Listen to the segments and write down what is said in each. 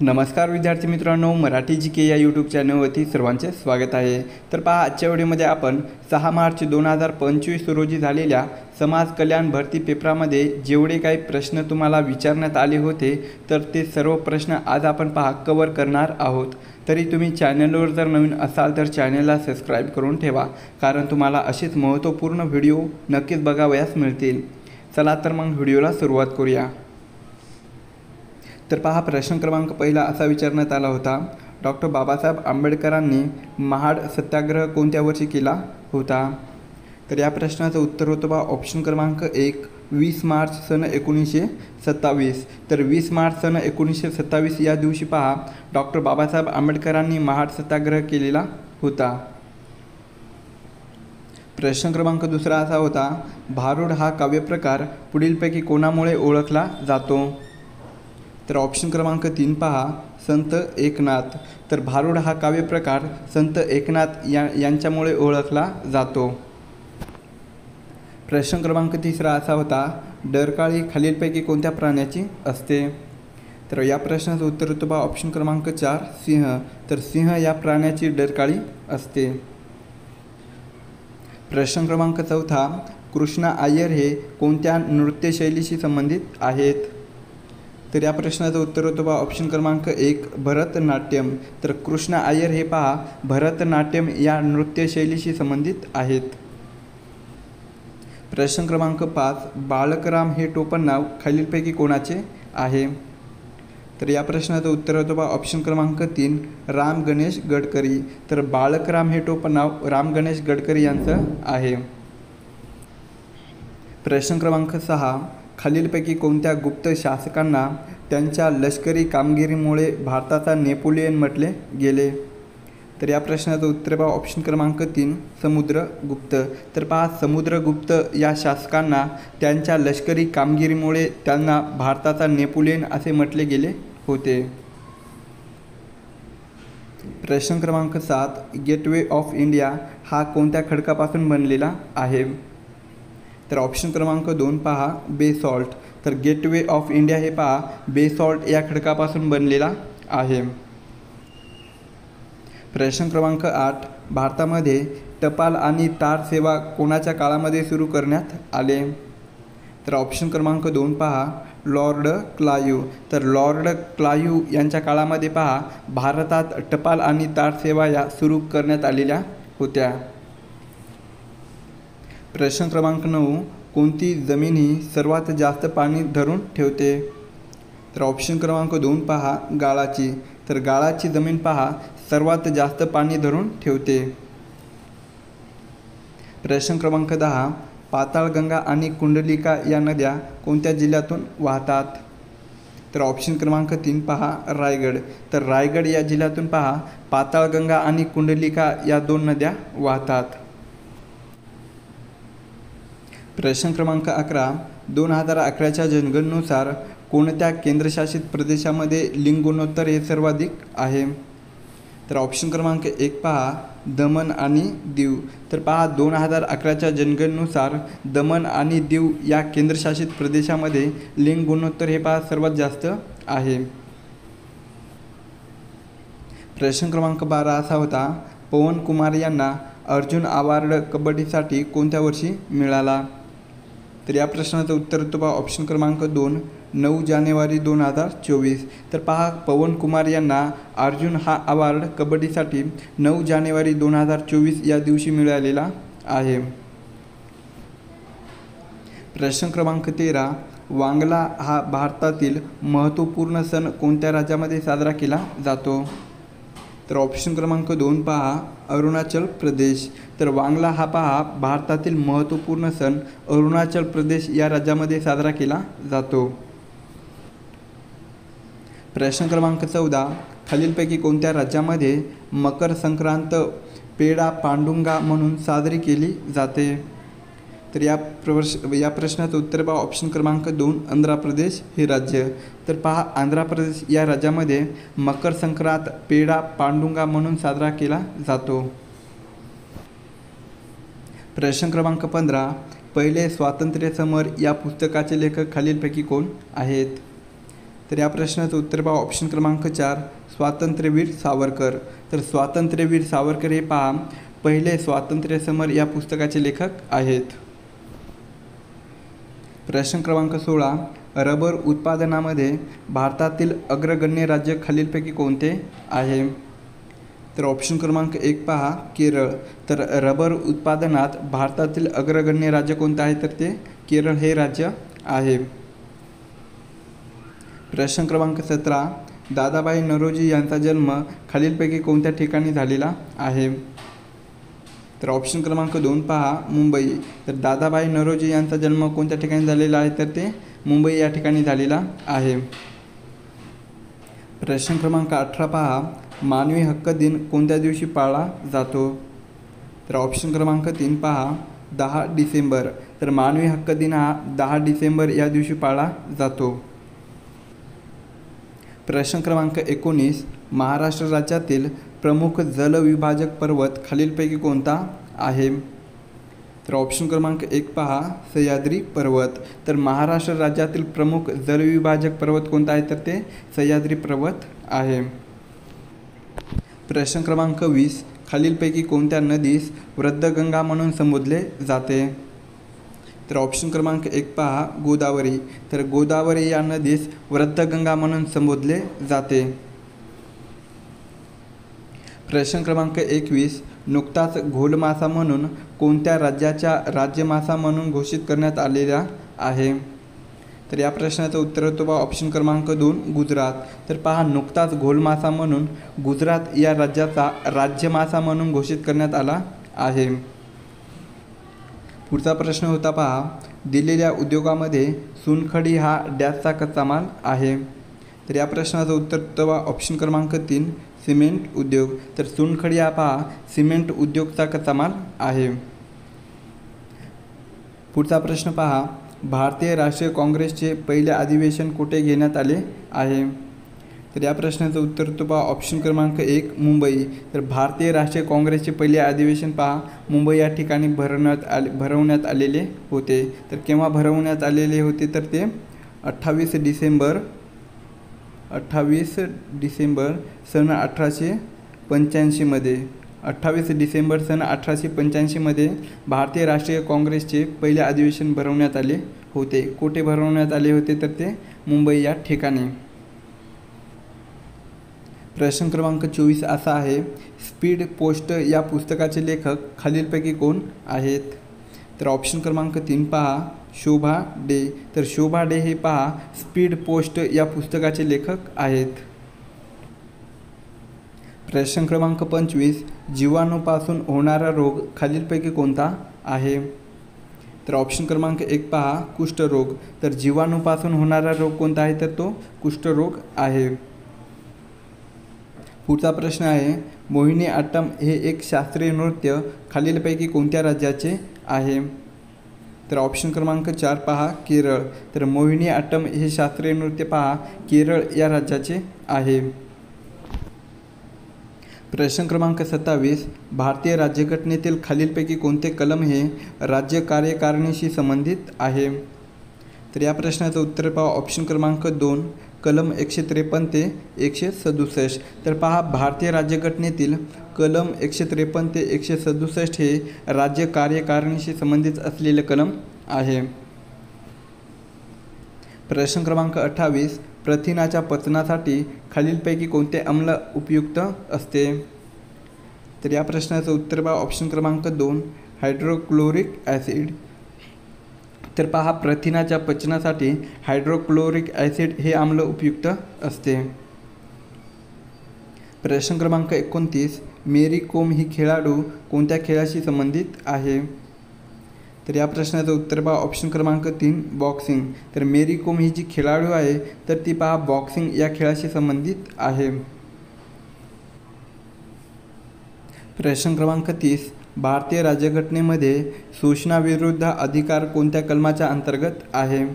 नमस्कार विद्यार्थी मित्रांनो, मराठी जी के या यूट्यूब चॅनलवरती सर्वांचे स्वागत आहे। तर पहा, आजच्या व्हिडिओमध्ये आपण 6 मार्च 2025 रोजी झालेल्या समाज कल्याण भरती पेपरामध्ये जेवढे काही प्रश्न तुम्हाला विचारण्यात आले होते तर ते सर्व प्रश्न आज आपण कव्हर करणार आहोत। तरी तुम्ही चॅनलवर जर नवीन असाल तर चॅनलला सबस्क्राईब करून ठेवा, कारण तुम्हाला असेच महत्त्वपूर्ण व्हिडिओ नक्कीच बघावयास मिळतील। चला तर मग व्हिडिओला सुरुवात करूया। तर पहा, प्रश्न क्रमांक पहिला असा विचारण्यात आला होता, डॉक्टर बाबासाहेब आंबेडकरांनी महाड सत्याग्रह कोणत्या वर्षी केला होता? तर या प्रश्नाचं उत्तर होतं बा ऑप्शन क्रमांक 1, 20 मार्च सन 1927। तर 20 मार्च सन 1927 या दिवशी पहा डॉक्टर बाबासाहेब आंबेडकरांनी महाड सत्याग्रह केलेला होता। प्रश्न क्रमांक दुसरा असा होता, भारुड हा काव्यप्रकार पुढीलपैकी कोणामुळे ओळखला जातो? तर ऑप्शन क्रमांक 3 पहा, संत एकनाथ। तर भारुड हा काव्यप्रकार संत एकनाथ यांच्यामुळे ओळखला जातो। प्रश्न क्रमांक तिसरा असा होता, डरकाळी खालीलपैकी कोणत्या प्राण्याची असते? तर या प्रश्नाचं उत्तर होतं बा ऑप्शन क्रमांक 4, सिंह। तर सिंह या प्राण्याची डरकाळी असते। प्रश्न क्रमांक चौथा, कृष्णा अय्यर हे कोणत्या नृत्यशैलीशी संबंधित आहेत? तर या प्रश्नाचं उत्तर होतं बा ऑप्शन क्रमांक 1, भरतनाट्यम। तर कृष्णा अय्यर हे पहा भरतनाट्यम या नृत्यशैलीशी संबंधित आहेत। प्रश्न क्रमांक 5, बाळकराम हे टोपण नाव खालीलपैकी कोणाचे आहे? तर या प्रश्नाचं उत्तर होतं बा ऑप्शन क्रमांक 3, राम गणेश गडकरी। तर बाळकराम हे टोपण नाव राम गणेश गडकरी यांचं आहे। प्रश्न क्रमांक 6, खालीलपैकी कोणत्या गुप्त शासकांना त्यांच्या लष्करी कामगिरीमुळे भारताचा नेपोलियन म्हटले गेले? तर या प्रश्नाचं उत्तर पहा ऑप्शन क्रमांक 3, समुद्रगुप्त। तर पहा, समुद्रगुप्त या शासकांना त्यांच्या लष्करी कामगिरीमुळे त्यांना भारताचा नेपोलियन असे म्हटले गेले होते। प्रश्न क्रमांक 7, गेटवे ऑफ इंडिया हा कोणत्या खडकापासून बनलेला आहे? तर ऑप्शन क्रमांक 2 पहा, बेसॉल्ट। तर गेटवे ऑफ इंडिया हे पहा बेसॉल्ट या खडकापासून बनलेला आहे। प्रश्न क्रमांक 8, भारतामध्ये टपाल आणि तार सेवा कोणाच्या काळामध्ये सुरू करण्यात आले? तर ऑप्शन क्रमांक 2 पहा, लॉर्ड क्लाइव्ह। तर लॉर्ड क्लाइव्ह यांच्या काळामध्ये पहा भारतात टपाल आणि तार सेवा या सुरू करण्यात आलेल्या होत्या। प्रश्न क्रमांक 9, कोणती जमीन ही सर्वात जास्त पाणी धरून ठेवते? तर ऑप्शन क्रमांक 2 पहा, गाळाची। तर गाळाची जमीन पहा सर्वात जास्त पाणी धरून ठेवते। प्रश्न क्रमांक 10, पाताळगंगा आणि कुंडलिका या नद्या कोणत्या जिल्ह्यातून वाहतात? तर ऑप्शन क्रमांक 3 पहा, रायगड। तर रायगड या जिल्ह्यातून पहा पाताळगंगा आणि कुंडलिका या 2 नद्या वाहतात। प्रश्न क्रमांक 11, 2011च्या जनगणनेनुसार कोणत्या केंद्रशासित प्रदेशामध्ये लिंग गुणोत्तर हे सर्वाधिक आहे? तर ऑप्शन क्रमांक 1 पहा, दमण आणि दीव। तर पहा 2011च्या जनगणनेनुसार दमण आणि दीव या केंद्रशासित प्रदेशामध्ये लिंग गुणोत्तर हे पहा सर्वात जास्त आहे। प्रश्न क्रमांक 12 असा होता, पवन कुमार यांना अर्जुन अवॉर्ड कबड्डीसाठी कोणत्या वर्षी मिळाला? तर या प्रश्नाचं उत्तर होतं पहा ऑप्शन क्रमांक 2, 9 जानेवारी 2024। तर पहा पवन कुमार यांना अर्जुन हा अवॉर्ड कबड्डीसाठी 9 जानेवारी 2024 या दिवशी मिळालेला आहे। प्रश्न क्रमांक 13, वांगला हा भारतातील महत्त्वपूर्ण सण कोणत्या राज्यामध्ये साजरा केला जातो? तर ऑप्शन क्रमांक 2 पहा, अरुणाचल प्रदेश। तर वांगला हा पहा भारतातील महत्त्वपूर्ण सण अरुणाचल प्रदेश या राज्यामध्ये साजरा केला जातो। प्रश्न क्रमांक 14, खालीलपैकी कोणत्या राज्यामध्ये मकर संक्रांत पेढा पांडुंगा म्हणून साजरी केली जाते? तर या प्रश्नाचं उत्तर पहा ऑप्शन क्रमांक 2, आंध्र प्रदेश हे राज्य। तर पहा आंध्र प्रदेश या राज्यामध्ये मकर संक्रांत पेढा पांडुंगा म्हणून साजरा केला जातो। प्रश्न क्रमांक 15, पहिले स्वातंत्र्य समर या पुस्तकाचे लेखक खालीलपैकी कोण आहेत? तर या प्रश्नाचं उत्तर पहा ऑप्शन क्रमांक 4 स्वातंत्र्यवीर सावरकर. तर स्वातंत्र्यवीर सावरकर हे पहा पहिले स्वातंत्र्य समर या पुस्तकाचे लेखक आहेत. प्रश्न क्रमांक 16 रबर उत्पादनामध्ये भारतातील अग्रगण्य राज्य खालीलपैकी कोणते आहे? तर ऑप्शन क्रमांक 1 पहा केरळ. तर रबर उत्पादनात भारतातील अग्रगण्य राज्य कोणते आहे? तर ते केरळ हे राज्य आहे. प्रश्न क्रमांक 17 दादाभाई नौरोजी यांचा जन्म खालीलपैकी कोणत्या ठिकाणी झालेला आहे? तर ऑप्शन क्रमांक 2 पहा मुंबई. तर दादाभाई नौरोजी यांचा जन्म कोणत्या ठिकाणी झालेला आहे? तर ते मुंबई या ठिकाणी झालेला आहे. प्रश्न क्रमांक 18 पहा मानवी हक्क दिन कोणत्या दिवशी पाळला जातो? तर ऑप्शन क्रमांक 3 पहा 10 डिसेंबर. तर मानवी हक्क दिन हा 10 डिसेंबर या दिवशी पाळला जातो. प्रश्न क्रमांक 19 महाराष्ट्र राज्यातील प्रमुख जलविभाजक पर्वत खालीलपैकी कोणता आहे? तर ऑप्शन क्रमांक 1 पहा सह्याद्री पर्वत. तर महाराष्ट्र राज्यातील प्रमुख जलविभाजक पर्वत कोणता आहे? तर ते सह्याद्री पर्वत आहे. प्रश्न क्रमांक 20 खालीलपैकी कोणत्या नदीस वृद्धगंगा म्हणून संबोधले जाते? तर ऑप्शन क्रमांक 1 पहा गोदावरी. तर गोदावरी या नदीस वृद्धगंगा म्हणून संबोधले जाते. प्रश्न क्रमांक 21 नुकताच घोलमासा म्हणून कोणत्या राज्याच्या राज्यमासा म्हणून घोषित करण्यात आलेला आहे? तर या प्रश्नाचं उत्तर होतं पहा ऑप्शन क्रमांक 2 गुजरात. तर पहा नुकताच घोलमासा म्हणून गुजरात या राज्याचा राज्यमासा म्हणून घोषित करण्यात आला आहे. पुढचा प्रश्न होता पहा दिलेल्या उद्योगामध्ये चुनखडी हा डॅशचा कच्चा माल आहे. तर या प्रश्नाचं उत्तर होतं ऑप्शन क्रमांक 3 सिमेंट उद्योग. तर चुनखडी हा पहा सिमेंट उद्योगचा कच्चा माल आहे. पुढचा प्रश्न पहा भारतीय राष्ट्रीय काँग्रेसचे पहिले अधिवेशन कुठे घेण्यात आले आहे? तर या प्रश्नाचं उत्तर होतं पहा ऑप्शन क्रमांक 1 मुंबई. तर भारतीय राष्ट्रीय काँग्रेसचे पहिले अधिवेशन पहा मुंबई या ठिकाणी भरवण्यात आलेले होते. तर केव्हा भरवण्यात आलेले होते? तर ते 28 डिसेंबर सन 1885 मध्ये. 28 डिसेंबर सन 1885 मध्ये भारतीय राष्ट्रीय काँग्रेसचे पहिले अधिवेशन भरवण्यात आले होते. कुठे भरवण्यात आले होते? तर ते मुंबई या ठिकाणी. प्रश्न क्रमांक 24 असा आहे स्पीड पोस्ट या पुस्तकाचे लेखक खालीलपैकी कोण आहेत? तर ऑप्शन क्रमांक 3 पहा शोभा डे. तर शोभा डे हे पहा स्पीड पोस्ट या पुस्तकाचे लेखक आहेत. प्रश्न क्रमांक 25 जीवाणूपासून होणारा रोग खालीलपैकी कोणता आहे? तर ऑप्शन क्रमांक 1 पहा कुष्ठरोग. तर जीवाणूपासून होणारा रोग कोणता आहे? तर तो कुष्ठरोग आहे. पुढचा प्रश्न आहे मोहिनी अट्टम हे एक शास्त्रीय नृत्य खालीलपैकी कोणत्या राज्याचे आहे? तर ऑप्शन क्रमांक 4 पहा केरळ. तर मोहिनी अट्टम हे शास्त्रीय नृत्य पहा केरळ या राज्याचे आहे. प्रश्न क्रमांक 27 भारतीय राज्यघटनेतील खालीलपैकी कोणते कलम हे राज्य कार्यकारिणीशी संबंधित आहे? तर या प्रश्नाचं उत्तर पहा ऑप्शन क्रमांक 2 कलम 153 ते 167. तर पहा भारतीय राज्यघटनेतील कलम 153 ते 167 हे राज्य कार्यकारिणीशी संबंधित असलेले कलम आहे. प्रश्न क्रमांक 28 प्रथिनाच्या पचनासाठी खालीलपैकी कोणते आम्ल उपयुक्त असते? तर या प्रश्नाचं उत्तर पहा ऑप्शन क्रमांक 2 हायड्रोक्लोरिक ॲसिड. तर पहा प्रथिनाच्या पचनासाठी हायड्रोक्लोरिक ॲसिड हे आम्ल उपयुक्त असते. प्रश्न क्रमांक 29 मेरी कोम ही खेळाडू कोणत्या खेळाशी संबंधित आहे? तर या प्रश्नाचं उत्तर पहा ऑप्शन क्रमांक 3 बॉक्सिंग. तर मेरी कोम ही जी खेळाडू आहे तर ती पहा बॉक्सिंग या खेळाशी संबंधित आहे. प्रश्न क्रमांक 30 भारतीय राज्यघटनेमध्ये शोषणाविरुद्ध अधिकार कोणत्या कलमाच्या अंतर्गत आहे?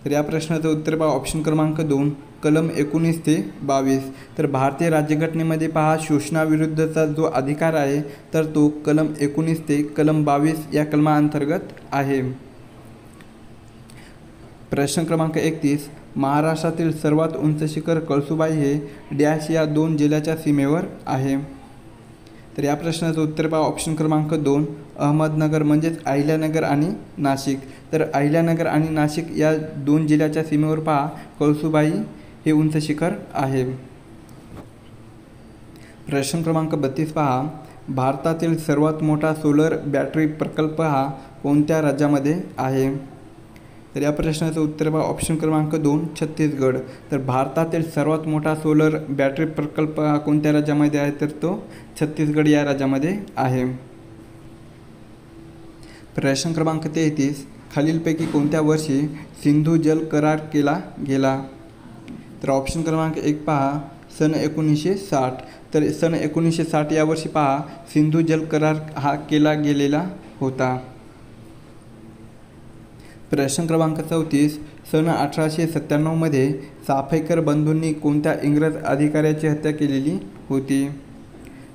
तर या प्रश्नाचं उत्तर पहा ऑप्शन क्रमांक 2 कलम 19 ते 22. तर भारतीय राज्यघटनेमध्ये पहा शोषणाविरुद्धचा जो अधिकार आहे तर तो कलम 19 ते कलम 22 या कलमाअंतर्गत आहे. प्रश्न क्रमांक 31 महाराष्ट्रातील सर्वात उंच शिखर कळसुबाई हे डॅश या 2 जिल्ह्याच्या सीमेवर आहे. तर या प्रश्नाचं उत्तर पहा ऑप्शन क्रमांक 2 अहमदनगर म्हणजेच अहिल्यानगर आणि नाशिक. तर अहिल्यानगर आणि नाशिक या 2 जिल्ह्याच्या सीमेवर पहा कळसुबाई हे उंच शिखर आहे. प्रश्न क्रमांक 32 पहा भारतातील सर्वात मोठा सोलर बॅटरी प्रकल्प हा कोणत्या राज्यामध्ये आहे. तर या प्रश्नाचं उत्तर पहा ऑप्शन क्रमांक 2 छत्तीसगड. तर भारतातील सर्वात मोठा सोलर बॅटरी प्रकल्प हा कोणत्या राज्यामध्ये आहे, तर तो छत्तीसगड या राज्यामध्ये आहे. प्रश्न क्रमांक 33 खालीलपैकी कोणत्या वर्षी सिंधू जल करार केला गेला. तर ऑप्शन क्रमांक 1 पहा सन 1960. तर सन 1960 या वर्षी पहा सिंधू जल करार हा केला गेलेला होता. प्रश्न क्रमांक 34 सन 1897 मध्ये चाफेकर बंधूंनी कोणत्या इंग्रज अधिकाऱ्याची हत्या केलेली होती.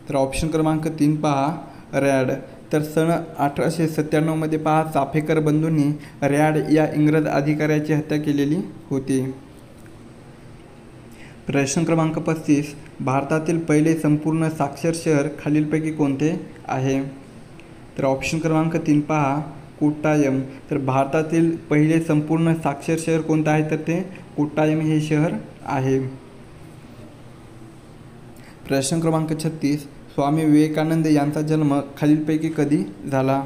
तर ऑप्शन क्रमांक 3 पहा रॅड. तर सन 1897 मध्ये पहा चाफेकर बंधूंनी रॅड या इंग्रज अधिकाऱ्याची हत्या केलेली होती. प्रश्न क्रमांक 35 भारतातील पहिले संपूर्ण साक्षर शहर खालीलपैकी कोणते आहे. तर ऑप्शन क्रमांक 3 पहा कोट्टायम. तर भारतातील पहिले संपूर्ण साक्षर शहर कोणतं आहे, तर ते कोट्टायम हे शहर आहे. प्रश्न क्रमांक 36 स्वामी विवेकानंद यांचा जन्म खालीलपैकी कधी झाला.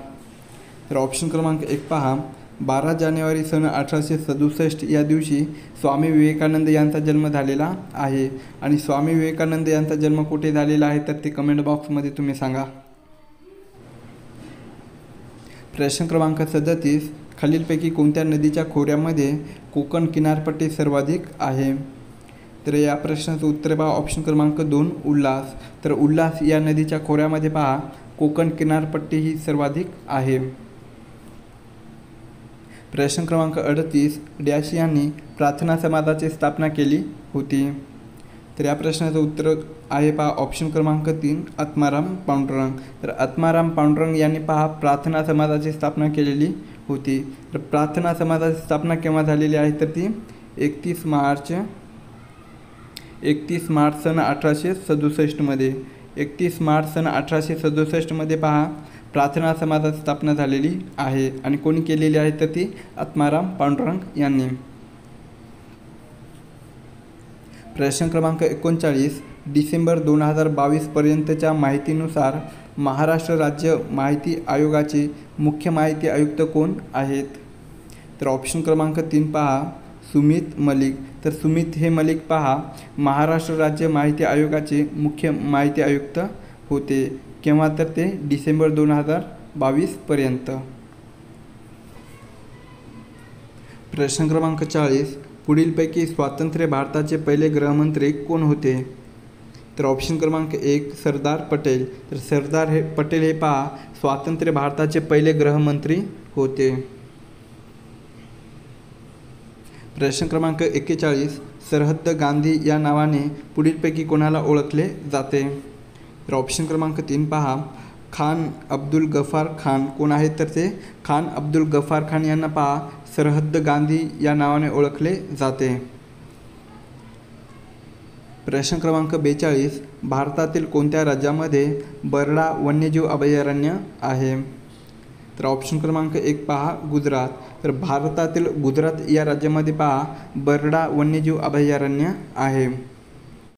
तर ऑप्शन क्रमांक 1 पहा 12 जानेवारी सन 1867 या दिवशी स्वामी विवेकानंद यांचा जन्म झालेला आहे. आणि स्वामी विवेकानंद यांचा जन्म कुठे झालेला आहे, तर ते कमेंट बॉक्समध्ये तुम्ही सांगा. प्रश्न क्रमांक 37 खालीलपैकी कोणत्या नदीच्या खोऱ्यामध्ये कोकण किनारपट्टी सर्वाधिक आहे. तर या प्रश्नाचं उत्तर पहा ऑप्शन क्रमांक 2 उल्हास. तर उल्हास या नदीच्या खोऱ्यामध्ये पहा कोकण किनारपट्टी ही सर्वाधिक आहे. प्रश्न क्रमांक 38 डॅश यांनी प्रार्थना समाजाची स्थापना केली होती. तर या प्रश्नाचं उत्तर आहे पहा ऑप्शन क्रमांक 3 आत्माराम पांडुरंग. तर आत्माराम पांडुरंग यांनी पहा प्रार्थना समाजाची स्थापना केलेली होती. तर प्रार्थना समाजाची स्थापना केव्हा झालेली आहे, तर ती 31 मार्च सन 1867 मध्ये. 31 मार्च सन 1867 मध्ये पहा प्रार्थना समाजाची स्थापना झालेली आहे. आणि कोणी केलेली आहे, तर ती आत्माराम पांडुरंग यांनी. प्रश्न क्रमांक 39 डिसेंबर 2022 पर्यंतच्या माहितीनुसार महाराष्ट्र राज्य माहिती आयोगाचे मुख्य माहिती आयुक्त कोण आहेत. तर ऑप्शन क्रमांक 3 पहा सुमित मलिक. तर सुमित हे मलिक पहा महाराष्ट्र राज्य माहिती आयोगाचे मुख्य माहिती आयुक्त होते. केव्हा, तर ते डिसेंबर 2022 पर्यंत. प्रश्न क्रमांक 40 पुढीलपैकी स्वातंत्र्य भारताचे पहिले गृहमंत्री कोण होते. तर ऑप्शन क्रमांक 1 सरदार पटेल. तर सरदार पटेल हे पहा स्वातंत्र्य भारताचे पहिले गृहमंत्री होते. प्रश्न क्रमांक 41 सरहद्द गांधी या नावाने पुढीलपैकी कोणाला ओळखले जाते. तर ऑप्शन क्रमांक 3 पहा खान अब्दुल गफार खान. कोण आहेत, तर ते खान अब्दुल गफार खान यांना पहा सरहद्द गांधी या नावाने ओळखले जाते. प्रश्न क्रमांक 42 भारतातील कोणत्या राज्यामध्ये बरडा वन्यजीव अभयारण्य आहे. तर ऑप्शन क्रमांक 1 पहा गुजरात. तर भारतातील गुजरात या राज्यामध्ये पहा बरडा वन्यजीव अभयारण्य आहे.